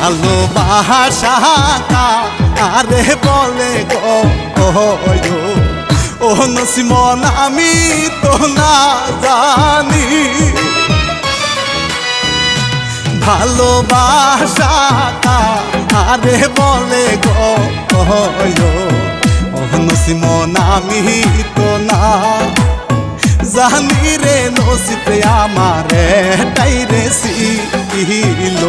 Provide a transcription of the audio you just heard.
ভালোবাসা আরে বলে গো ও নসিমন আমি তো না জানি ভালোবাসা আরে বলে গো ও নসিমন আমি তো না জানি রে নসিবে আমারে টাইরে ছিল